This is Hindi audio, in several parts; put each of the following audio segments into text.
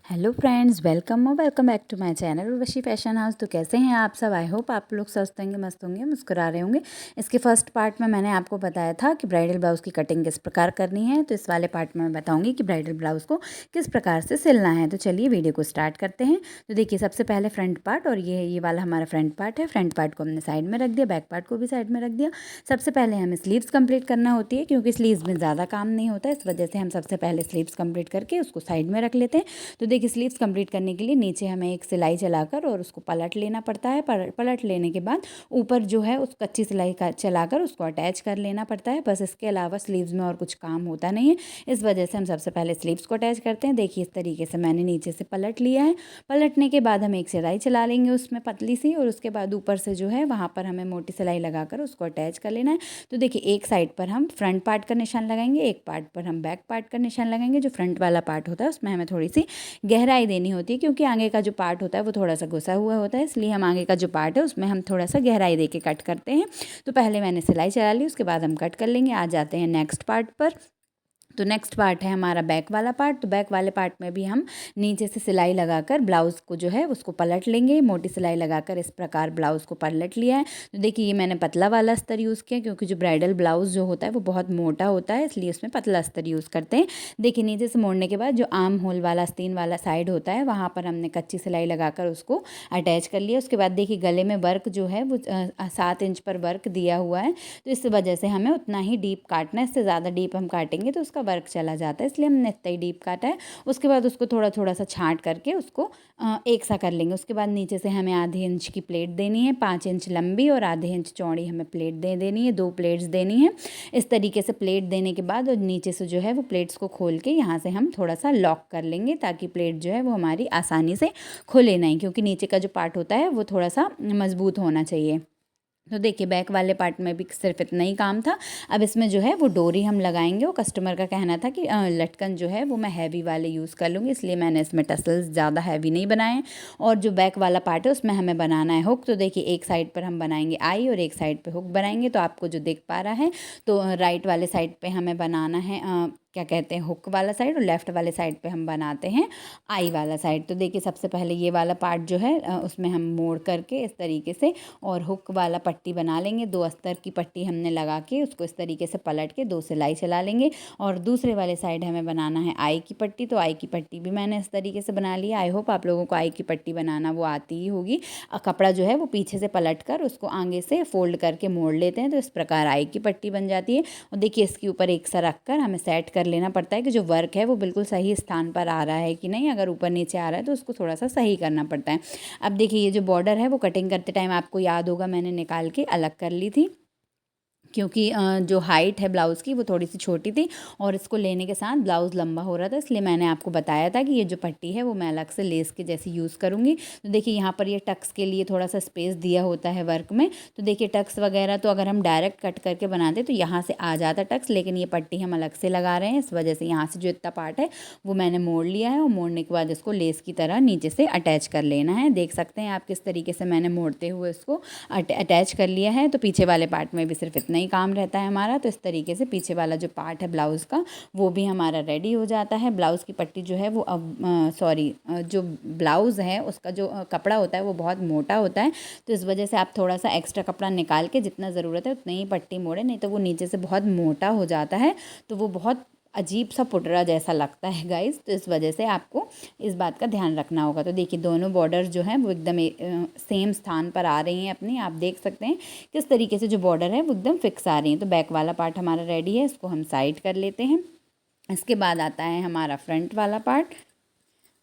Hello friends, welcome back to my channel Urvashi Fashion House. तो कैसे हैं आप सब? आई होप आप लोग स्वस्थ होंगे, मस्त होंगे, मुस्कुरा रहे होंगे। इसके फर्स्ट पार्ट में मैंने आपको बताया था कि ब्राइडल ब्लाउज़ की कटिंग किस प्रकार करनी है, तो इस वाले पार्ट में मैं बताऊंगी कि ब्राइडल ब्लाउज़ को किस प्रकार से सिलना है। तो चलिए वीडियो को स्टार्ट करते हैं। तो देखिए, सबसे पहले फ्रंट पार्ट, और ये वाला हमारा फ्रंट पार्ट है। फ्रंट पार्ट को हमने साइड में रख दिया, बैक पार्ट को भी साइड में रख दिया। सबसे पहले हमें स्लीव्स कंप्लीट करना होती है, क्योंकि स्लीव्स में ज़्यादा काम नहीं होता, इस वजह से हम सबसे पहले स्लीव्स कंप्लीट करके उसको साइड में रख लेते हैं। तो देखिए, स्लीव्स कंप्लीट करने के लिए नीचे हमें एक सिलाई चलाकर और उसको पलट लेना पड़ता है। पलट लेने के बाद ऊपर जो है उस कच्ची सिलाई का चलाकर उसको अटैच कर लेना पड़ता है। बस इसके अलावा स्लीव्स में और कुछ काम होता नहीं है, इस वजह से हम सबसे पहले स्लीव्स को अटैच करते हैं। देखिए, इस तरीके से मैंने नीचे से पलट लिया है। पलटने के बाद हम एक सिलाई चला लेंगे उसमें पतली सी, और उसके बाद ऊपर से जो है वहाँ पर हमें मोटी सिलाई लगाकर उसको अटैच कर लेना है। तो देखिए, एक साइड पर हम फ्रंट पार्ट का निशान लगाएंगे, एक पार्ट पर हम बैक पार्ट का निशान लगाएंगे। जो फ्रंट वाला पार्ट होता है उसमें हमें थोड़ी सी गहराई देनी होती है, क्योंकि आगे का जो पार्ट होता है वो थोड़ा सा घुसा हुआ होता है, इसलिए हम आगे का जो पार्ट है उसमें हम थोड़ा सा गहराई दे के कट करते हैं। तो पहले मैंने सिलाई चला ली, उसके बाद हम कट कर लेंगे। आ जाते हैं नेक्स्ट पार्ट पर। तो नेक्स्ट पार्ट है हमारा बैक वाला पार्ट। तो बैक वाले पार्ट में भी हम नीचे से सिलाई लगाकर ब्लाउज़ को जो है उसको पलट लेंगे। मोटी सिलाई लगाकर इस प्रकार ब्लाउज़ को पलट लिया है। तो देखिए, ये मैंने पतला वाला अस्तर यूज़ किया, क्योंकि जो ब्राइडल ब्लाउज़ जो होता है वो बहुत मोटा होता है, इसलिए उसमें पतला अस्तर यूज़ करते हैं। देखिए, नीचे से मोड़ने के बाद जो आर्म होल वाला आस्तीन वाला साइड होता है वहाँ पर हमने कच्ची सिलाई लगाकर उसको अटैच कर लिया। उसके बाद देखिए, गले में वर्क जो है वो 7 इंच पर वर्क दिया हुआ है, तो इस वजह से हमें उतना ही डीप काटना है। इससे ज़्यादा डीप हम काटेंगे तो उसका वर्क चला जाता है, इसलिए हमने इतना ही डीप काटा है। उसके बाद उसको थोड़ा थोड़ा सा छाँट करके उसको एक सा कर लेंगे। उसके बाद नीचे से हमें आधे इंच की प्लेट देनी है, 5 इंच लंबी और आधे इंच चौड़ी हमें प्लेट दे देनी है। 2 प्लेट्स देनी है। इस तरीके से प्लेट देने के बाद और नीचे से जो है वो प्लेट्स को खोल के यहाँ से हम थोड़ा सा लॉक कर लेंगे, ताकि प्लेट जो है वो हमारी आसानी से खुले नहीं, क्योंकि नीचे का जो पार्ट होता है वो थोड़ा सा मजबूत होना चाहिए। तो देखिए, बैक वाले पार्ट में भी सिर्फ इतना ही काम था। अब इसमें जो है वो डोरी हम लगाएंगे। वो कस्टमर का कहना था कि लटकन जो है वो मैं हैवी वाले यूज़ कर लूँगी, इसलिए मैंने इसमें टसल्स ज़्यादा हैवी नहीं बनाए हैं। और जो बैक वाला पार्ट है उसमें हमें बनाना है हुक। तो देखिए, एक साइड पर हम बनाएंगे आई और एक साइड पर हुक बनाएंगे। तो आपको जो दिख पा रहा है, तो राइट वाले साइड पर हमें बनाना है क्या कहते हैं, हुक वाला साइड, और लेफ़्ट वाले साइड पे हम बनाते हैं आई वाला साइड। तो देखिए, सबसे पहले ये वाला पार्ट जो है उसमें हम मोड़ करके इस तरीके से और हुक वाला पट्टी बना लेंगे। 2 अस्तर की पट्टी हमने लगा के उसको इस तरीके से पलट के 2 सिलाई चला लेंगे। और दूसरे वाले साइड हमें बनाना है आई की पट्टी। तो आई की पट्टी भी मैंने इस तरीके से बना लिया। आई होप आप लोगों को आई की पट्टी बनाना वो आती ही होगी। कपड़ा जो है वो पीछे से पलट कर उसको आगे से फोल्ड करके मोड़ लेते हैं, तो इस प्रकार आई की पट्टी बन जाती है। और देखिए, इसके ऊपर एक सा रख कर हमें सेट कर लेना पड़ता है कि जो वर्क है वो बिल्कुल सही स्थान पर आ रहा है कि नहीं। अगर ऊपर नीचे आ रहा है तो उसको थोड़ा सा सही करना पड़ता है। अब देखिए, ये जो बॉर्डर है वो कटिंग करते टाइम आपको याद होगा मैंने निकाल के अलग कर ली थी, क्योंकि जो हाइट है ब्लाउज़ की वो थोड़ी सी छोटी थी और इसको लेने के साथ ब्लाउज़ लंबा हो रहा था, इसलिए मैंने आपको बताया था कि ये जो पट्टी है वो मैं अलग से लेस के जैसी यूज़ करूँगी। तो देखिए, यहाँ पर ये टक्स के लिए थोड़ा सा स्पेस दिया होता है वर्क में। तो देखिए, टक्स वगैरह तो अगर हम डायरेक्ट कट करके बनाते तो यहाँ से आ जाता टक्स, लेकिन ये पट्टी हम अलग से लगा रहे हैं, इस वजह से यहाँ से जो इतना पार्ट है वो मैंने मोड़ लिया है। और मोड़ने के बाद इसको लेस की तरह नीचे से अटैच कर लेना है। देख सकते हैं आप किस तरीके से मैंने मोड़ते हुए इसको अटैच कर लिया है। तो पीछे वाले पार्ट में भी सिर्फ इतना ही काम रहता है हमारा। तो इस तरीके से पीछे वाला जो पार्ट है ब्लाउज़ का वो भी हमारा रेडी हो जाता है। ब्लाउज़ की पट्टी जो है वो जो ब्लाउज़ है उसका जो कपड़ा होता है वो बहुत मोटा होता है, तो इस वजह से आप थोड़ा सा एक्स्ट्रा कपड़ा निकाल के जितना ज़रूरत है उतनी ही पट्टी मोड़े, नहीं तो वो नीचे से बहुत मोटा हो जाता है, तो वो बहुत अजीब सा पुटरा जैसा लगता है गाइस। तो इस वजह से आपको इस बात का ध्यान रखना होगा। तो देखिए, दोनों बॉर्डर जो हैं वो एकदम सेम स्थान पर आ रही हैं अपनी। आप देख सकते हैं किस तरीके से जो बॉर्डर है वो एकदम फिक्स आ रही है। तो बैक वाला पार्ट हमारा रेडी है, इसको हम साइड कर लेते हैं। इसके बाद आता है हमारा फ्रंट वाला पार्ट।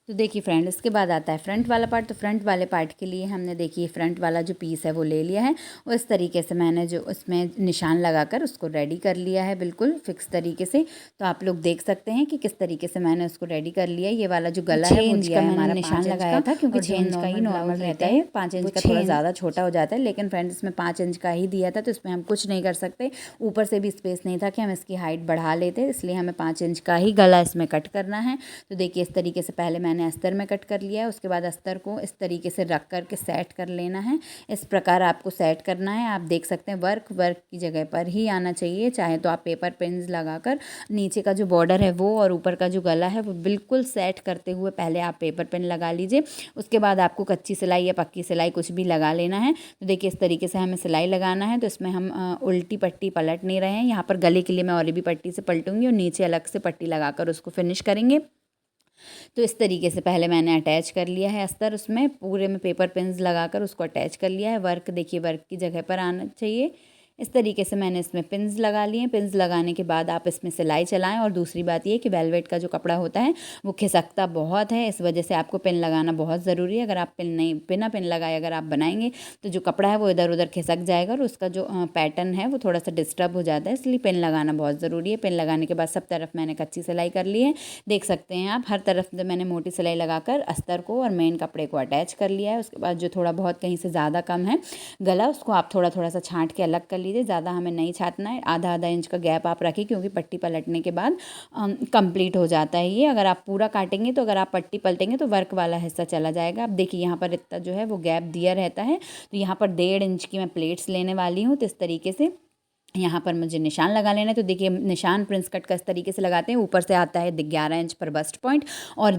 तो देखिए फ्रेंड, इसके बाद आता है फ्रंट वाला पार्ट। तो फ्रंट वाले पार्ट के लिए हमने देखिए फ्रंट वाला जो पीस है वो ले लिया है, और इस तरीके से मैंने जो उसमें निशान लगाकर उसको रेडी कर लिया है बिल्कुल फिक्स तरीके से। तो आप लोग देख सकते हैं कि किस तरीके से मैंने उसको रेडी कर लिया है। ये वाला जो गला है वो दिया है हमारा निशान लगाया था, क्योंकि 6 इंच का ही नॉर्मल रहता है, 5 इंच का थोड़ा ज़्यादा छोटा हो जाता है, लेकिन फ्रेंड इसमें 5 इंच का ही दिया था, तो इसमें हम कुछ नहीं कर सकते। ऊपर से भी स्पेस नहीं था कि हम इसकी हाइट बढ़ा लेते, इसलिए हमें 5 इंच का ही गला इसमें कट करना है। तो देखिए, इस तरीके से पहले मैंने मैंने अस्तर में कट कर लिया है। उसके बाद अस्तर को इस तरीके से रख कर के सेट कर लेना है। इस प्रकार आपको सेट करना है। आप देख सकते हैं वर्क की जगह पर ही आना चाहिए। चाहे तो आप पेपर पिन्स लगाकर नीचे का जो बॉर्डर है वो और ऊपर का जो गला है वो बिल्कुल सेट करते हुए पहले आप पेपर पिन लगा लीजिए। उसके बाद आपको कच्ची सिलाई या पक्की सिलाई कुछ भी लगा लेना है। तो देखिए इस तरीके से हमें सिलाई लगाना है। तो इसमें हम उल्टी पट्टी पलट नहीं रहे हैं। यहाँ पर गले के लिए मैं और भी पट्टी से पलटूंगी और नीचे अलग से पट्टी लगाकर उसको फिनिश करेंगे। तो इस तरीके से पहले मैंने अटैच कर लिया है अस्तर, उसमें पूरे में पेपर पिन्स लगाकर उसको अटैच कर लिया है। वर्क देखिए वर्क की जगह पर आना चाहिए। इस तरीके से मैंने इसमें पिन्स लगा लिए हैं। पिन्स लगाने के बाद आप इसमें सिलाई चलाएं। और दूसरी बात ये कि वेलवेट का जो कपड़ा होता है वो खिसकता बहुत है, इस वजह से आपको पिन लगाना बहुत ज़रूरी है। अगर आप बिना पिन लगाए अगर आप बनाएंगे तो जो कपड़ा है वो इधर उधर खिसक जाएगा और उसका जो पैटर्न है वो थोड़ा सा डिस्टर्ब हो जाता है, इसलिए पिन लगाना बहुत ज़रूरी है। पिन लगाने के बाद सब तरफ मैंने कच्ची सिलाई कर ली है। देख सकते हैं आप, हर तरफ मैंने मोटी सिलाई लगाकर अस्तर को और मेन कपड़े को अटैच कर लिया है। उसके बाद जो थोड़ा बहुत कहीं से ज़्यादा कम है गला, उसको आप थोड़ा थोड़ा सा छांट के अलग कर लीजिए। ज़्यादा हमें नहीं छाटना है, आधा आधा इंच का गैप आप रखिए, क्योंकि पट्टी पलटने के बाद कंप्लीट हो जाता है ये। अगर आप पूरा काटेंगे तो अगर आप पट्टी पलटेंगे तो वर्क वाला हिस्सा चला जाएगा। अब देखिए यहाँ पर इतना जो है वो गैप दिया रहता है। तो यहाँ पर 1.5 इंच की मैं प्लेट्स लेने वाली हूँ। तो इस तरीके से यहाँ पर मुझे निशान लगा लेना है। तो देखिए निशान प्रिंस कट का इस तरीके से लगाते हैं। ऊपर से आता है 11 इंच पर बस्ट पॉइंट और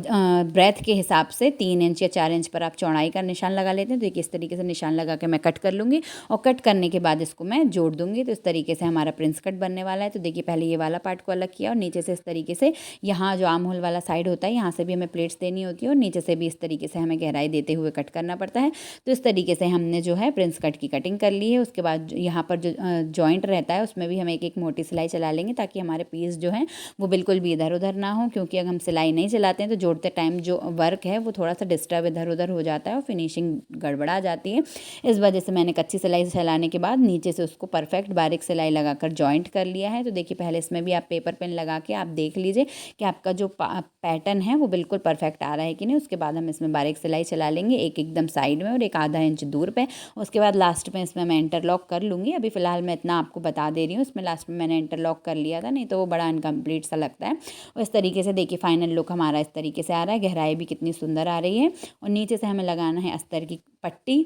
ब्रेथ के हिसाब से 3 इंच या 4 इंच पर आप चौड़ाई का निशान लगा लेते हैं। तो देखिए इस तरीके से निशान लगा के मैं कट कर लूँगी और कट करने के बाद इसको मैं जोड़ दूँगी। तो इस तरीके से हमारा प्रिंस कट बनने वाला है। तो देखिए पहले ये वाला पार्ट को अलग किया और नीचे से इस तरीके से यहाँ जो आर्म होल वाला साइड होता है यहाँ से भी हमें प्लेट्स देनी होती है और नीचे से भी इस तरीके से हमें गहराई देते हुए कट करना पड़ता है। तो इस तरीके से हमने जो है प्रिंस कट की कटिंग कर ली है। उसके बाद यहाँ पर जो जॉइंट रहता है उसमें भी हम एक मोटी सिलाई चला लेंगे, ताकि हमारे पीस जो हैं वो बिल्कुल भी इधर उधर ना हो। क्योंकि अगर हम सिलाई नहीं चलाते हैं तो जोड़ते टाइम जो वर्क है वो थोड़ा सा डिस्टर्ब इधर उधर हो जाता है और फिनिशिंग गड़बड़ा जाती है। इस वजह से मैंने कच्ची सिलाई चलाने के बाद नीचे से उसको परफेक्ट बारीक सिलाई लगाकर जॉइंट कर लिया है। तो देखिए पहले इसमें भी आप पेपर पिन लगा के आप देख लीजिए कि आपका जो पैटर्न है वो बिल्कुल परफेक्ट आ रहा है कि नहीं। उसके बाद हम इसमें बारीक सिलाई चला लेंगे, एक एकदम साइड में और एक आधा इंच दूर पे। उसके बाद लास्ट में इसमें मैं इंटरलॉक कर लूँगी। अभी फ़िलहाल मैं इतना आपको बता दे रही हूँ, इसमें लास्ट में मैंने इंटरलॉक कर लिया था, नहीं तो वो बड़ा इनकम्प्लीट सा लगता है। और इस तरीके से देखिए फाइनल लुक हमारा इस तरीके से आ रहा है। गहराई भी कितनी सुंदर आ रही है। और नीचे से हमें लगाना है अस्तर की पट्टी,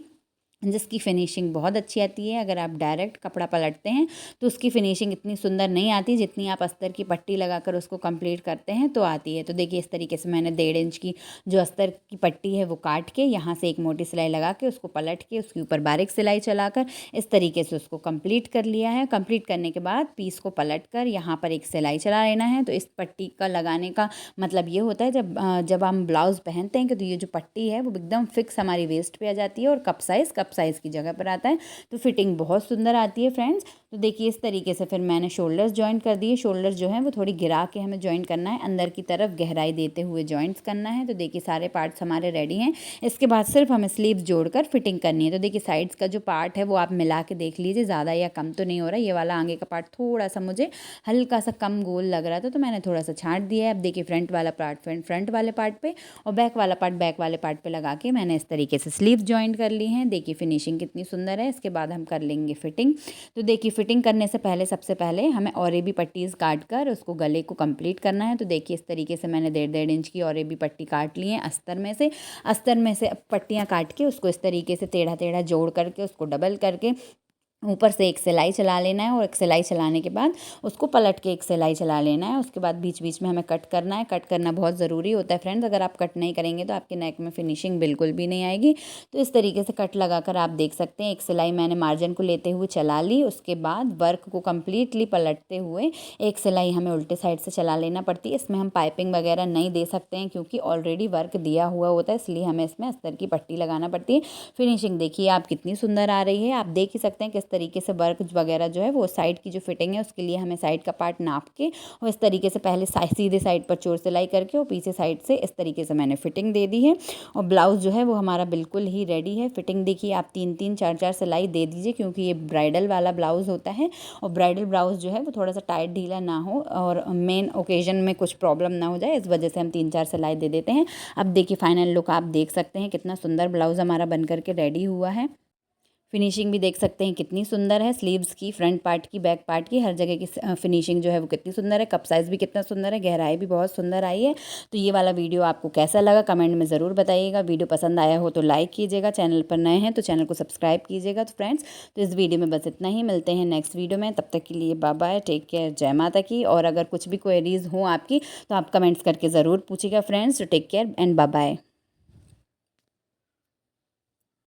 जिसकी फिनिशिंग बहुत अच्छी आती है। अगर आप डायरेक्ट कपड़ा पलटते हैं तो उसकी फिनिशिंग इतनी सुंदर नहीं आती जितनी आप अस्तर की पट्टी लगाकर उसको कंप्लीट करते हैं तो आती है। तो देखिए इस तरीके से मैंने 1.5 इंच की जो अस्तर की पट्टी है वो काट के यहाँ से एक मोटी सिलाई लगा के उसको पलट के उसके ऊपर बारीक सिलाई चलाकर इस तरीके से उसको कंप्लीट कर लिया है। कंप्लीट करने के बाद पीस को पलट कर यहाँ पर एक सिलाई चला लेना है। तो इस पट्टी का लगाने का मतलब ये होता है जब हम ब्लाउज़ पहनते हैं कि तो ये जो पट्टी है वो एकदम फिक्स हमारी वेस्ट पे आ जाती है और कप साइज़ की जगह पर आता है। तो फिटिंग बहुत सुंदर आती है फ्रेंड्स। तो देखिए इस तरीके से फिर मैंने शोल्डर्स जॉइंट कर दिए। शोल्डर्स जो है वो थोड़ी गिरा के हमें जॉइंट करना है, अंदर की तरफ गहराई देते हुए जॉइंट्स करना है। तो देखिए सारे पार्ट्स हमारे रेडी हैं। इसके बाद सिर्फ हमें स्लीव्स जोड़कर फिटिंग करनी है। तो देखिए साइड्स का जो पार्ट है वो आप मिला के देख लीजिए, ज़्यादा या कम तो नहीं हो रहा। ये वाला आगे का पार्ट थोड़ा सा मुझे हल्का सा कम गोल लग रहा था तो मैंने थोड़ा सा छांट दिया है। अब देखिए फ्रंट वाला पार्ट फ्रंट वाले पार्ट पे और बैक वाला पार्ट बैक वाले पार्ट पे लगा के मैंने इस तरीके से स्लीव्स जॉइंट कर ली हैं। देखिए फिनिशिंग कितनी सुंदर है। इसके बाद हम कर लेंगे फिटिंग। तो देखिए फिटिंग करने से पहले सबसे पहले हमें और भी पट्टीज़ काट कर उसको गले को कंप्लीट करना है। तो देखिए इस तरीके से मैंने 1.5 इंच की और भी पट्टी काट ली है। अस्तर में से पट्टियाँ काट के उसको इस तरीके से टेढ़ा टेढ़ा जोड़ करके उसको डबल करके ऊपर से एक सिलाई चला लेना है और एक सिलाई चलाने के बाद उसको पलट के एक सिलाई चला लेना है। उसके बाद बीच बीच में हमें कट करना है। कट करना बहुत ज़रूरी होता है फ्रेंड्स, अगर आप कट नहीं करेंगे तो आपके नेक में फिनिशिंग बिल्कुल भी नहीं आएगी। तो इस तरीके से कट लगाकर आप देख सकते हैं एक सिलाई मैंने मार्जिन को लेते हुए चला ली। उसके बाद वर्क को कम्प्लीटली पलटते हुए एक सिलाई हमें उल्टे साइड से चला लेना पड़ती है। इसमें हम पाइपिंग वगैरह नहीं दे सकते हैं क्योंकि ऑलरेडी वर्क दिया हुआ होता है, इसलिए हमें इसमें अस्तर की पट्टी लगाना पड़ती है। फिनिशिंग देखिए आप कितनी सुंदर आ रही है। आप देख ही सकते हैं किस तरीके से वर्क वगैरह जो है वो साइड की जो फिटिंग है उसके लिए हमें साइड का पार्ट नाप के और इस तरीके से पहले सीधे साइड पर चोर सिलाई करके और पीछे साइड से इस तरीके से मैंने फिटिंग दे दी है। और ब्लाउज़ जो है वो हमारा बिल्कुल ही रेडी है। फिटिंग देखिए आप 3-3 4-4 सिलाई दे दीजिए क्योंकि ये ब्राइडल वाला ब्लाउज़ होता है और ब्राइडल ब्लाउज़ जो है वो थोड़ा सा टाइट ढीला ना हो और मेन ओकेजन में कुछ प्रॉब्लम ना हो जाए, इस वजह से हम 3-4 सिलाई दे देते हैं। अब देखिए फाइनल लुक आप देख सकते हैं कितना सुंदर ब्लाउज़ हमारा बन करके रेडी हुआ है। फिनिशिंग भी देख सकते हैं कितनी सुंदर है, स्लीव्स की, फ्रंट पार्ट की, बैक पार्ट की, हर जगह की फिनिशिंग जो है वो कितनी सुंदर है। कप साइज़ भी कितना सुंदर है, गहराई भी बहुत सुंदर आई है। तो ये वाला वीडियो आपको कैसा लगा कमेंट में ज़रूर बताइएगा। वीडियो पसंद आया हो तो लाइक कीजिएगा, चैनल पर नए हैं तो चैनल को सब्सक्राइब कीजिएगा। तो फ्रेंड्स, तो इस वीडियो में बस इतना ही, मिलते हैं नेक्स्ट वीडियो में। तब तक के लिए बाय बाय, टेक केयर, जय माता की। और अगर कुछ भी क्वेरीज हो आपकी तो आप कमेंट्स करके ज़रूर पूछिएगा फ्रेंड्स। तो take care and bye bye.